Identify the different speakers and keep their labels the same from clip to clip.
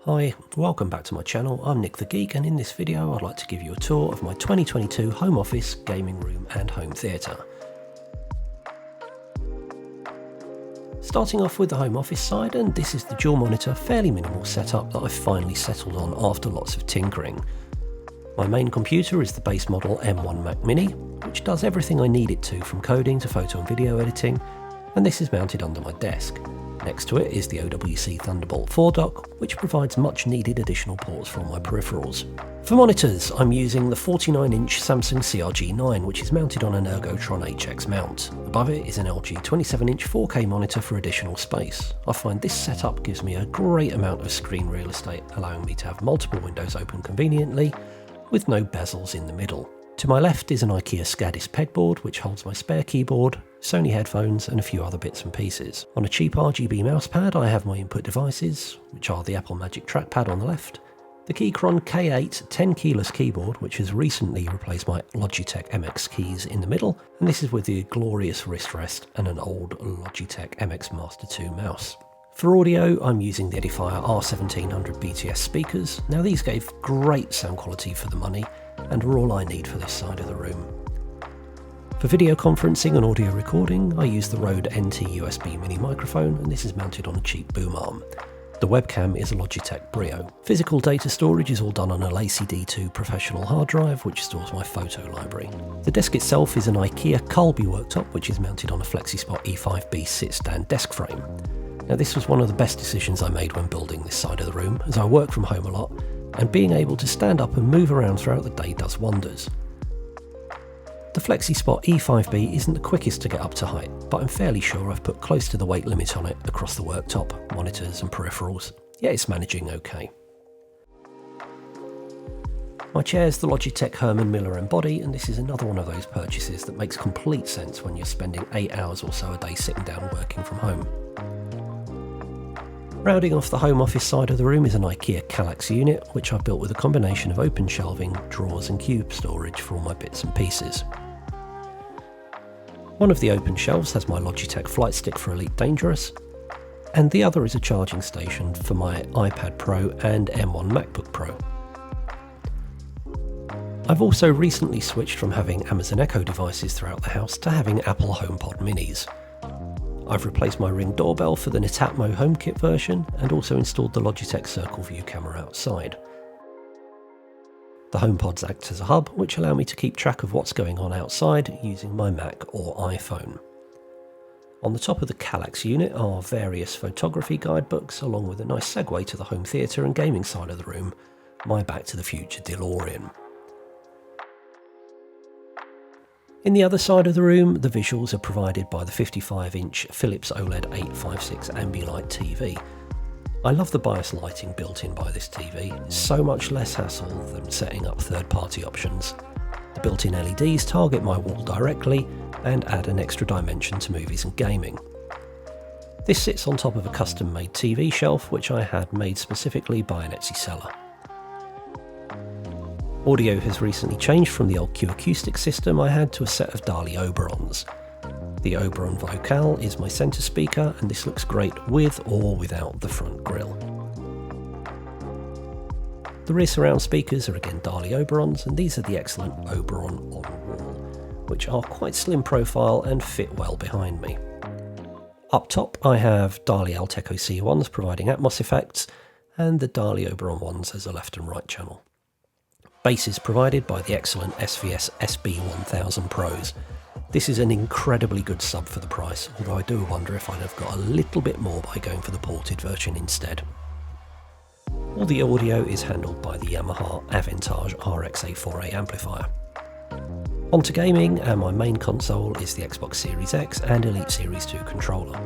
Speaker 1: Hi, welcome back to my channel. I'm Nick the Geek, and in this video I'd like to give you a tour of my 2022 home office, gaming room and home theatre. Starting off with the home office side, and this is the dual monitor, fairly minimal setup that I've finally settled on after lots of tinkering. My main computer is the base model M1 Mac Mini, which does everything I need it to, from coding to photo and video editing, and this is mounted under my desk. Next to it is the OWC Thunderbolt 4 dock, which provides much needed additional ports for all my peripherals. For monitors, I'm using the 49-inch Samsung CRG9, which is mounted on an Ergotron HX mount. Above it is an LG 27-inch 4K monitor for additional space. I find this setup gives me a great amount of screen real estate, allowing me to have multiple windows open conveniently, with no bezels in the middle. To my left is an IKEA Skadis pegboard, which holds my spare keyboard, Sony headphones and a few other bits and pieces. On a cheap RGB mousepad I have my input devices, which are the Apple Magic Trackpad on the left, the Keychron K8 10 keyless keyboard, which has recently replaced my Logitech MX keys, in the middle, and this is with the glorious wrist rest and an old Logitech MX Master 2 mouse. For audio, I'm using the Edifier R1700 BTS speakers. Now these gave great sound quality for the money, and are all I need for this side of the room. For video conferencing and audio recording, I use the Rode NT USB mini microphone, and this is mounted on a cheap boom arm. The webcam is a Logitech Brio. Physical data storage is all done on a LaCD2 professional hard drive, which stores my photo library. The desk itself is an IKEA Colby worktop, which is mounted on a FlexiSpot E5B sit-stand desk frame. Now this was one of the best decisions I made when building this side of the room, as I work from home a lot, and being able to stand up and move around throughout the day does wonders. The FlexiSpot E5B isn't the quickest to get up to height, but I'm fairly sure I've put close to the weight limit on it across the worktop, monitors and peripherals, yet it's managing okay. My chair's the Logitech Herman Miller Embody, and this is another one of those purchases that makes complete sense when you're spending 8 hours or so a day sitting down working from home. Rounding off the home office side of the room is an IKEA Kallax unit, which I've built with a combination of open shelving, drawers and cube storage for all my bits and pieces. One of the open shelves has my Logitech Flight Stick for Elite Dangerous, and the other is a charging station for my iPad Pro and M1 MacBook Pro. I've also recently switched from having Amazon Echo devices throughout the house to having Apple HomePod minis. I've replaced my Ring doorbell for the Netatmo HomeKit version, and also installed the Logitech Circle View camera outside. The HomePods act as a hub, which allow me to keep track of what's going on outside using my Mac or iPhone. On the top of the Kallax unit are various photography guidebooks, along with a nice segue to the home theatre and gaming side of the room, my Back to the Future DeLorean. In the other side of the room, the visuals are provided by the 55-inch Philips OLED 856 Ambilight TV. I love the bias lighting built in by this TV. It's so much less hassle than setting up third-party options. The built-in LEDs target my wall directly and add an extra dimension to movies and gaming. This sits on top of a custom-made TV shelf, which I had made specifically by an Etsy seller. Audio has recently changed from the old Q Acoustic system I had to a set of DALI Oberons. The Oberon Vocal is my centre speaker, and this looks great with or without the front grille. The rear surround speakers are again DALI Oberons, and these are the excellent Oberon On-Wall, which are quite slim profile and fit well behind me. Up top I have DALI Alteco C1s providing Atmos effects, and the DALI Oberon ones as a left and right channel. Bass is provided by the excellent SVS SB1000 Pros. This is an incredibly good sub for the price, although I do wonder if I'd have got a little bit more by going for the ported version instead. All the audio is handled by the Yamaha Avantage RX-A4A amplifier. Onto gaming, and my main console is the Xbox Series X and Elite Series 2 controller.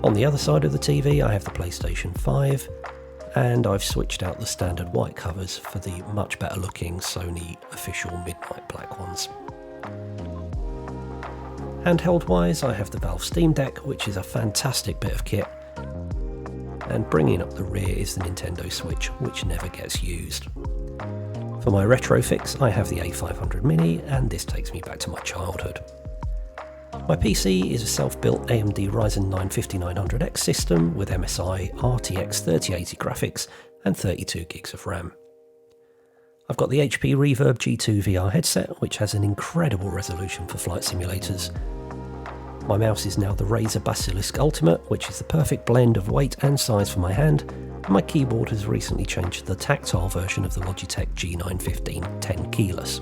Speaker 1: On the other side of the TV I have the PlayStation 5, and I've switched out the standard white covers for the much better looking Sony official midnight black ones. Handheld wise, I have the Valve Steam Deck, which is a fantastic bit of kit, and bringing up the rear is the Nintendo Switch, which never gets used. For my retro fix I have the A500 Mini, and this takes me back to my childhood. My PC is a self-built AMD Ryzen 9 5900X system with MSI RTX 3080 graphics and 32 gigs of RAM. I've got the HP Reverb G2 VR headset, which has an incredible resolution for flight simulators. My mouse is now the Razer Basilisk Ultimate, which is the perfect blend of weight and size for my hand, and my keyboard has recently changed to the tactile version of the Logitech G915 10 keyless.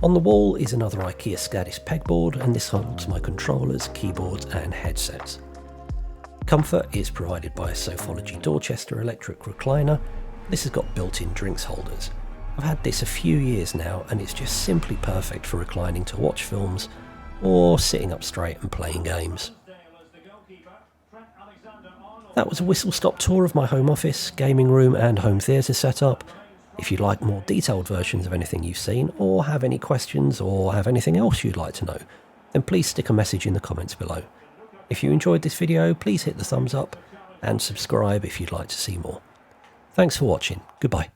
Speaker 1: On the wall is another IKEA Scadis pegboard, and this holds my controllers, keyboards and headsets. Comfort is provided by a Sofology Dorchester electric recliner. This has got built-in drinks holders. I've had this a few years now and it's just simply perfect for reclining to watch films or sitting up straight and playing games. That was a whistle-stop tour of my home office, gaming room and home theatre setup. If you'd like more detailed versions of anything you've seen, or have any questions, or have anything else you'd like to know, then please stick a message in the comments below. If you enjoyed this video, please hit the thumbs up and subscribe if you'd like to see more. Thanks for watching. Goodbye.